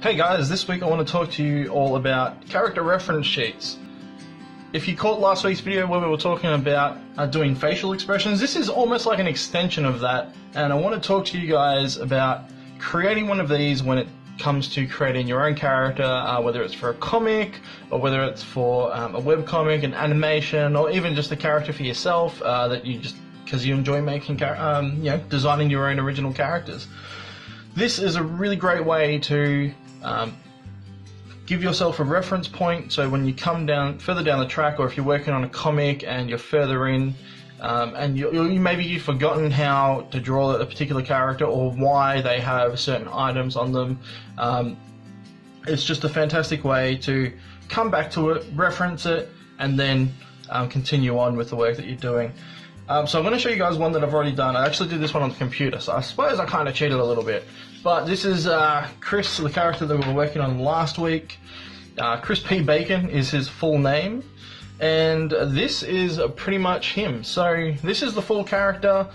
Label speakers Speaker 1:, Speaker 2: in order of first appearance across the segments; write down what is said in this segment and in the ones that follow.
Speaker 1: Hey guys, this week I want to talk to you all about character reference sheets. If you caught last week's video where we were talking about doing facial expressions, this is almost like an extension of that, and I want to talk to you guys about creating one of these when it comes to creating your own character, whether it's for a comic or whether it's for a webcomic, an animation, or even just a character for yourself that you just because you enjoy making, designing your own original characters. This is a really great way to give yourself a reference point, so when you come further down the track, or if you're working on a comic and you're further in, and maybe you've forgotten how to draw a particular character or why they have certain items on them, it's just a fantastic way to come back to it, reference it, and then continue on with the work that you're doing. So I'm going to show you guys one that I've already done. I actually did this one on the computer, so I suppose I kind of cheated a little bit. But this is Chris, the character that we were working on last week. Chris P. Bacon is his full name, and this is pretty much him. So this is the full character.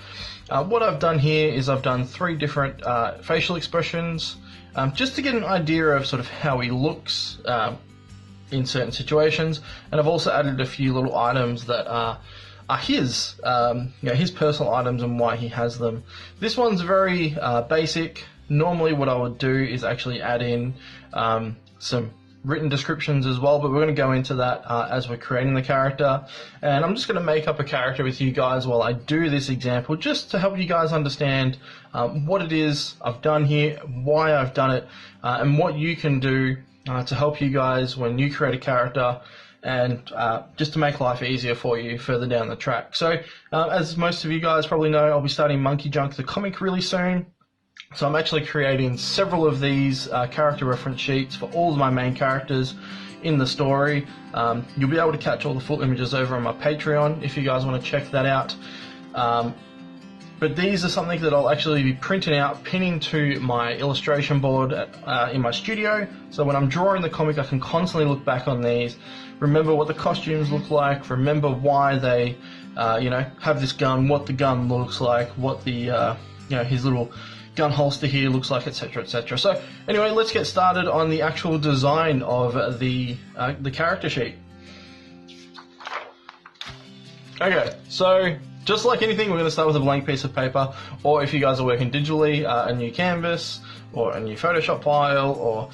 Speaker 1: What I've done here is I've done 3 different facial expressions, just to get an idea of sort of how he looks in certain situations, and I've also added a few little items that are his personal items and why he has them. This one's very basic. Normally what I would do is actually add in some written descriptions as well, but we're going to go into that as we're creating the character, and I'm just going to make up a character with you guys while I do this example, just to help you guys understand what it is I've done here, why I've done it, and what you can do to help you guys when you create a character, and just to make life easier for you further down the track. So as most of you guys probably know, I'll be starting Monkey Junk the comic really soon. So I'm actually creating several of these character reference sheets for all of my main characters in the story. You'll be able to catch all the full images over on my Patreon if you guys want to check that out. But these are something that I'll actually be printing out, pinning to my illustration board in my studio. So when I'm drawing the comic, I can constantly look back on these, remember what the costumes look like, remember why they, have this gun, what the gun looks like, what the, his little gun holster here looks like, etc., etc. So anyway, let's get started on the actual design of the character sheet. Okay, so just like anything, we're going to start with a blank piece of paper, or if you guys are working digitally, a new canvas or a new Photoshop file, or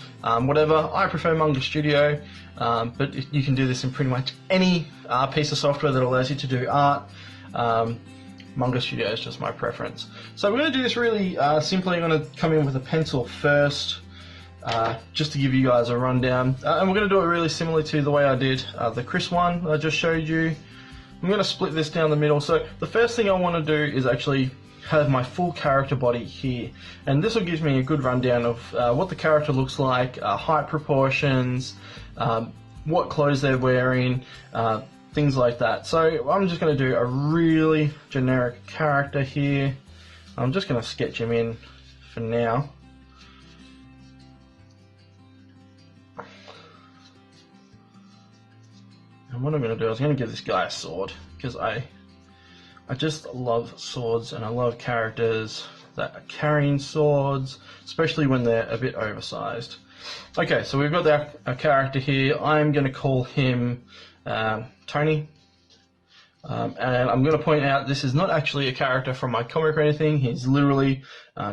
Speaker 1: whatever. I prefer Manga Studio, but you can do this in pretty much any piece of software that allows you to do art. Manga Studio is just my preference. So we're going to do this really simply. I'm going to come in with a pencil first, just to give you guys a rundown. And we're going to do it really similar to the way I did the Chris one I just showed you. I'm going to split this down the middle. So the first thing I want to do is actually have my full character body here. And this will give me a good rundown of what the character looks like, height proportions, what clothes they're wearing, things like that. So I'm just going to do a really generic character here. I'm just going to sketch him in for now. And what I'm going to do is I'm going to give this guy a sword, because I just love swords, and I love characters that are carrying swords, especially when they're a bit oversized. Okay, so we've got a character here. I'm going to call him Tony. And I'm going to point out this is not actually a character from my comic or anything. He's literally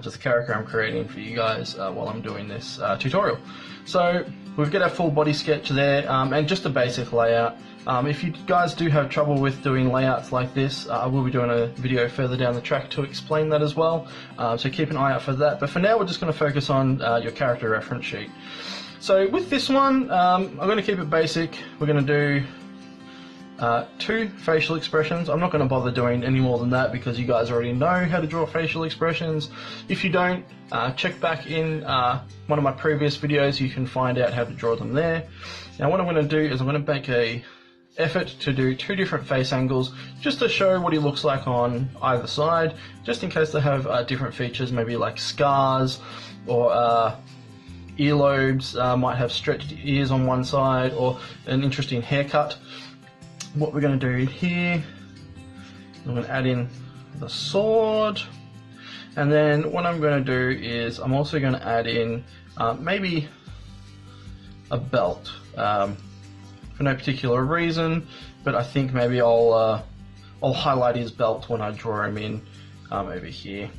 Speaker 1: just a character I'm creating for you guys while I'm doing this tutorial. So we've got our full body sketch there, and just a basic layout. If you guys do have trouble with doing layouts like this, I will be doing a video further down the track to explain that as well. So keep an eye out for that. But for now, we're just going to focus on your character reference sheet. So with this one, I'm going to keep it basic. We're going to do 2 facial expressions. I'm not going to bother doing any more than that because you guys already know how to draw facial expressions. If you don't, check back in one of my previous videos. You can find out how to draw them there. Now what I'm going to do is I'm going to make a effort to do 2 different face angles, just to show what he looks like on either side, just in case they have different features, maybe like scars, or earlobes, might have stretched ears on one side, or an interesting haircut. What we're going to do here, I'm going to add in the sword, and then what I'm going to do is I'm also going to add in maybe a belt for no particular reason, but I think maybe I'll highlight his belt when I draw him in over here.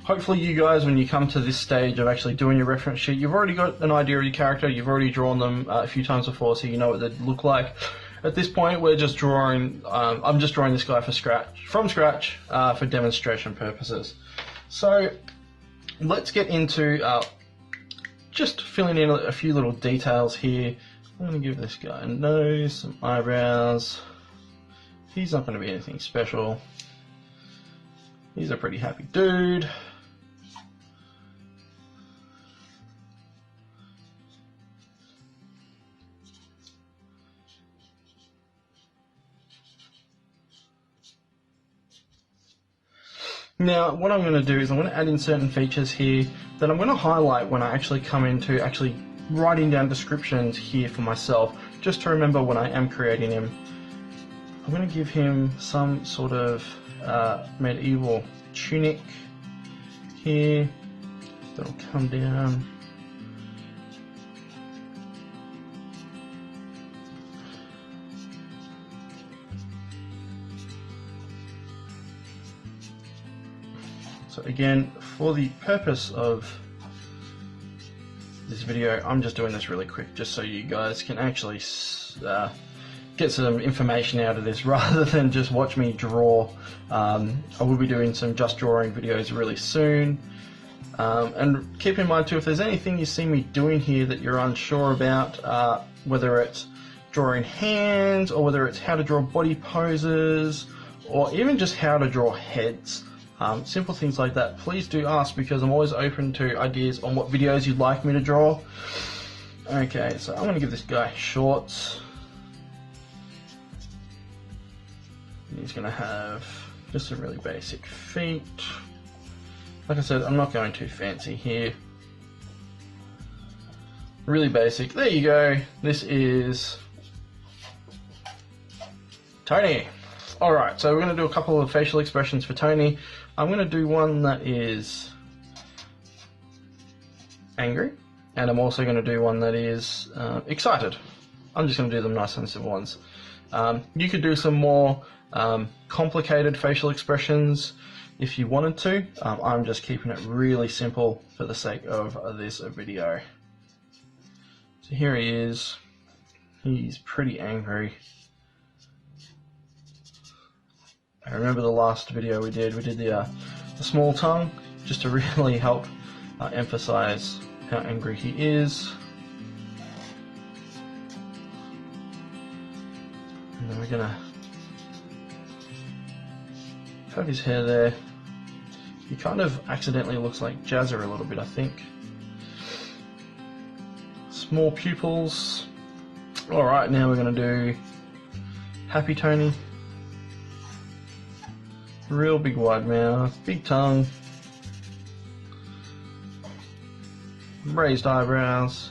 Speaker 1: Hopefully you guys, when you come to this stage of actually doing your reference sheet, you've already got an idea of your character, you've already drawn them a few times before, so you know what they look like. At this point, we're just drawing, I'm just drawing this guy from scratch for demonstration purposes. So let's get into just filling in a few little details here. I'm going to give this guy a nose, some eyebrows. He's not going to be anything special. He's a pretty happy dude. Now, what I'm going to do is I'm going to add in certain features here that I'm going to highlight when I actually come into actually writing down descriptions here for myself, just to remember when I am creating him. I'm going to give him some sort of medieval tunic here that'll come down. So again, for the purpose of this video, I'm just doing this really quick just so you guys can actually get some information out of this rather than just watch me draw. I will be doing some just drawing videos really soon. And keep in mind too, if there's anything you see me doing here that you're unsure about, whether it's drawing hands or whether it's how to draw body poses or even just how to draw heads, simple things like that, please do ask, because I'm always open to ideas on what videos you'd like me to draw. Okay, so I'm going to give this guy shorts. He's going to have just some really basic feet. Like I said, I'm not going too fancy here. Really basic. There you go. This is Tony. Alright, so we're going to do a couple of facial expressions for Tony. I'm going to do one that is angry, and I'm also going to do one that is excited. I'm just going to do them nice and simple ones. You could do some more complicated facial expressions if you wanted to. I'm just keeping it really simple for the sake of this video. So here he is. He's pretty angry. I remember the last video we did the small tongue, just to really help emphasize how angry he is. And then we're gonna have his hair there. He kind of accidentally looks like Jazzer a little bit, I think. Small pupils. Alright, now we're gonna do Happy Tony. Real big wide mouth, big tongue, raised eyebrows,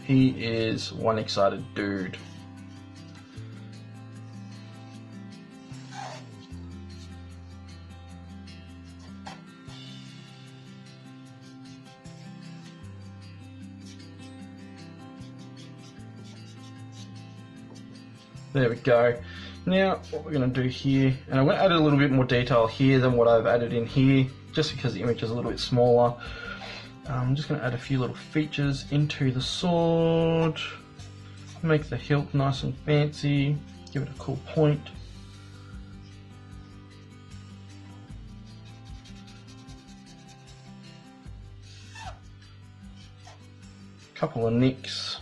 Speaker 1: he is one excited dude. There we go. Now what we're going to do here, and I'm going to add a little bit more detail here than what I've added in here, just because the image is a little bit smaller. I'm just going to add a few little features into the sword, make the hilt nice and fancy, give it a cool point. Couple of nicks.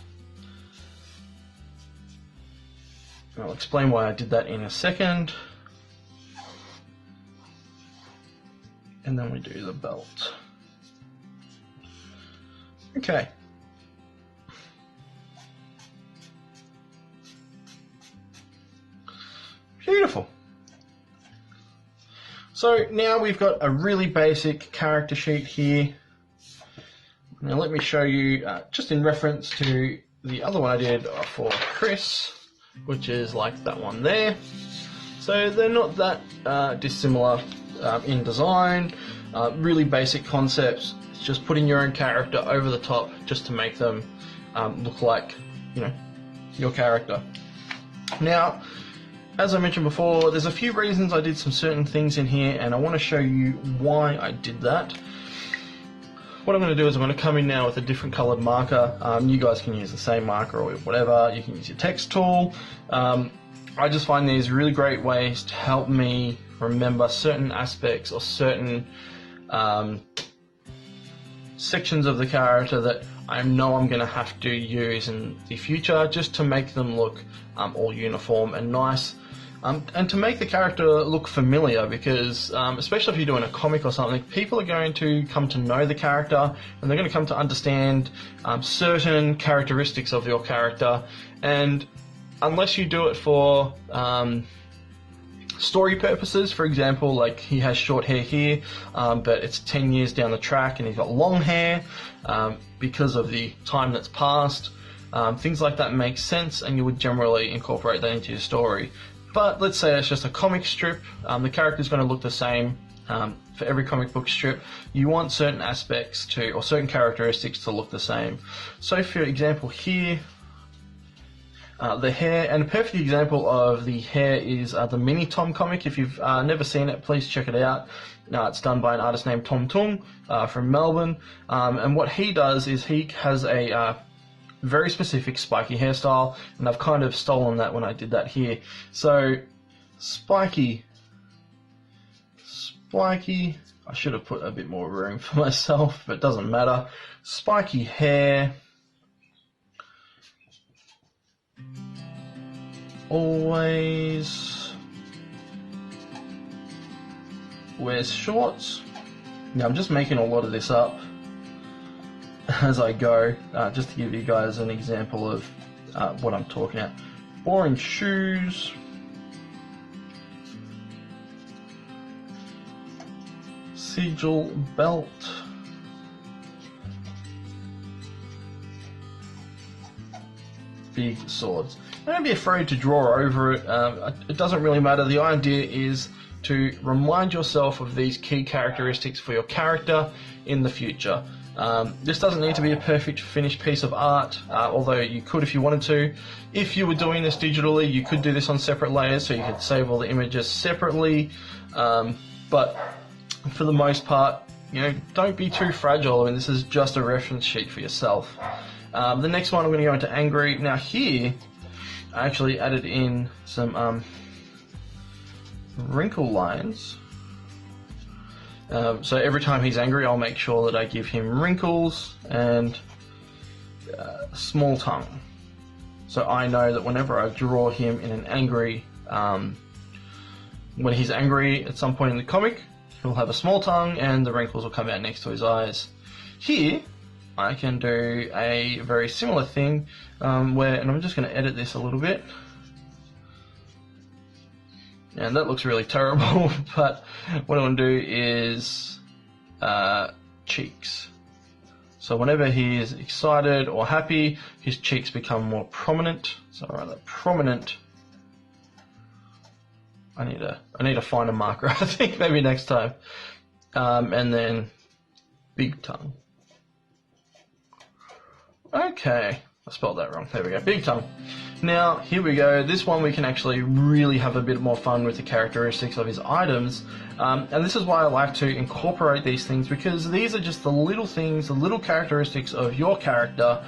Speaker 1: I'll explain why I did that in a second. And then we do the belt. Okay. Beautiful. So now we've got a really basic character sheet here. Now let me show you, just in reference to the other one I did for Chris, which is like that one there. So they're not that dissimilar in design, really basic concepts. It's just putting your own character over the top just to make them look like, you know, your character. Now, as I mentioned before, there's a few reasons I did some certain things in here, and I want to show you why I did that. What I'm going to do is I'm going to come in now with a different coloured marker. You guys can use the same marker or whatever. You can use your text tool. I just find these really great ways to help me remember certain aspects or certain sections of the character that I know I'm going to have to use in the future, just to make them look all uniform and nice. And to make the character look familiar, because especially if you're doing a comic or something, people are going to come to know the character, and they're going to come to understand certain characteristics of your character. And unless you do it for story purposes, for example, like he has short hair here, but it's 10 years down the track and he's got long hair because of the time that's passed, things like that make sense, and you would generally incorporate that into your story. But let's say it's just a comic strip, the character's going to look the same for every comic book strip. You want certain aspects to, or certain characteristics to look the same. So for example here, the hair, and a perfect example of the hair is the Mini Tom comic. If you've never seen it, please check it out. It's done by an artist named Tom Tung from Melbourne, and what he does is he has a very specific spiky hairstyle, and I've kind of stolen that when I did that here. So spiky, I should have put a bit more room for myself, but it doesn't matter. Spiky hair, always wears shorts. Now I'm just making a lot of this up as I go, just to give you guys an example of what I'm talking about. Orange shoes, sigil belt, big swords. Don't be afraid to draw over it. It doesn't really matter. The idea is to remind yourself of these key characteristics for your character in the future. This doesn't need to be a perfect finished piece of art, although you could if you wanted to. If you were doing this digitally, you could do this on separate layers, so you could save all the images separately. But for the most part, you know, don't be too fragile. I mean, this is just a reference sheet for yourself. The next one, I'm going to go into angry. Now here, I actually added in some wrinkle lines. So every time he's angry, I'll make sure that I give him wrinkles and small tongue. So I know that whenever I draw him in an angry, when he's angry at some point in the comic, he'll have a small tongue and the wrinkles will come out next to his eyes. Here, I can do a very similar thing where, and I'm just going to edit this a little bit. And that looks really terrible, but what I want to do is cheeks. So whenever he is excited or happy, his cheeks become more prominent. So rather prominent. I need to find a marker, I think, maybe next time. And then big tongue. Okay, I spelled that wrong. There we go, big tongue. Now, here we go. This one we can actually really have a bit more fun with the characteristics of his items. And this is why I like to incorporate these things, because these are just the little things, the little characteristics of your character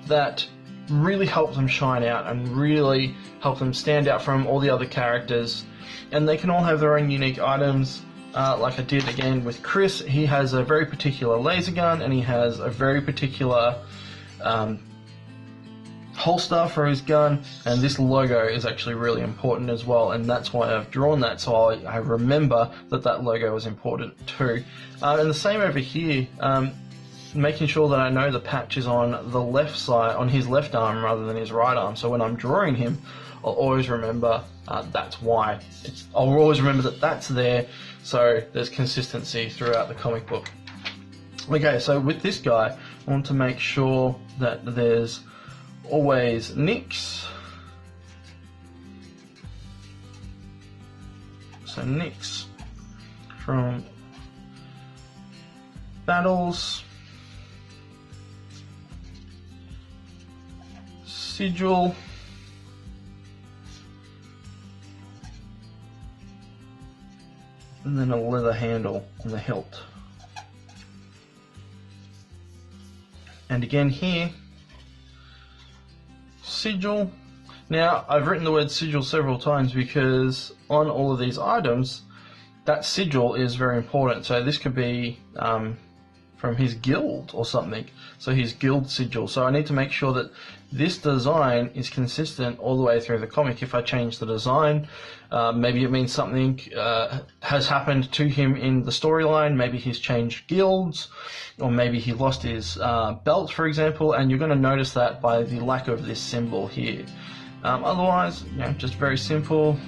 Speaker 1: that really help them shine out and really help them stand out from all the other characters. And they can all have their own unique items. Like I did again with Chris, he has a very particular laser gun and he has a very particular holster for his gun, and this logo is actually really important as well, and that's why I've drawn that, so I remember that logo is important too. And the same over here, making sure that I know the patch is on the left side, on his left arm rather than his right arm, so when I'm drawing him, I'll always remember that's why. I'll always remember that that's there, so there's consistency throughout the comic book. Okay, so with this guy, I want to make sure that there's always nicks. So nicks. from Battles, Sigil, and then a leather handle on the hilt. And again here, Sigil. Now, I've written the word sigil several times because on all of these items, that sigil is very important. So this could be from his guild or something. So his guild sigil. So I need to make sure that this design is consistent all the way through the comic. If I change the design, maybe it means something has happened to him in the storyline. Maybe he's changed guilds, or maybe he lost his belt, for example, and you're going to notice that by the lack of this symbol here. Otherwise, you know, just very simple.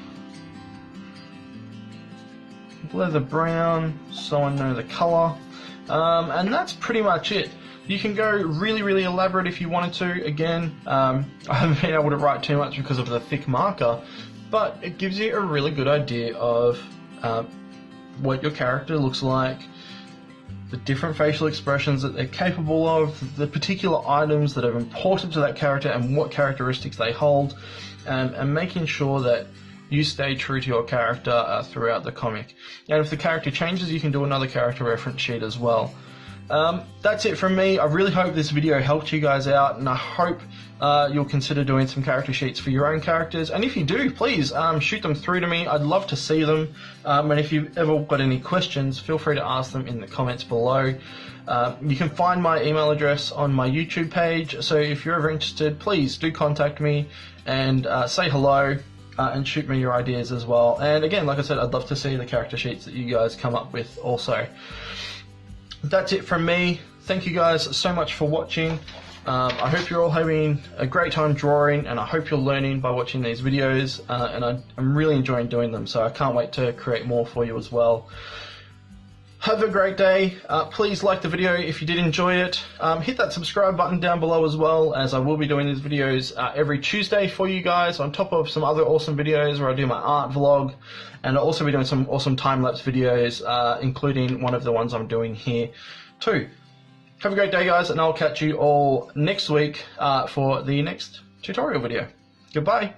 Speaker 1: Leather brown, so I know the colour. And that's pretty much it. You can go really, really elaborate if you wanted to. Again, I haven't been able to write too much because of the thick marker, but it gives you a really good idea of what your character looks like, the different facial expressions that they're capable of, the particular items that are important to that character and what characteristics they hold, and making sure that you stay true to your character throughout the comic. And if the character changes, you can do another character reference sheet as well. That's it from me. I really hope this video helped you guys out, and I hope you'll consider doing some character sheets for your own characters. And if you do, please shoot them through to me. I'd love to see them. And if you've ever got any questions, feel free to ask them in the comments below. You can find my email address on my YouTube page, so if you're ever interested, please do contact me and say hello. And shoot me your ideas as well. And again, like I said, I'd love to see the character sheets that you guys come up with also. That's it from me. Thank you guys so much for watching. I hope you're all having a great time drawing, and I hope you're learning by watching these videos. And I'm really enjoying doing them, so I can't wait to create more for you as well. Have a great day. Please like the video if you did enjoy it. Hit that subscribe button down below as well, as I will be doing these videos every Tuesday for you guys, on top of some other awesome videos where I do my art vlog, and I'll also be doing some awesome time-lapse videos, including one of the ones I'm doing here too. Have a great day, guys, and I'll catch you all next week for the next tutorial video. Goodbye.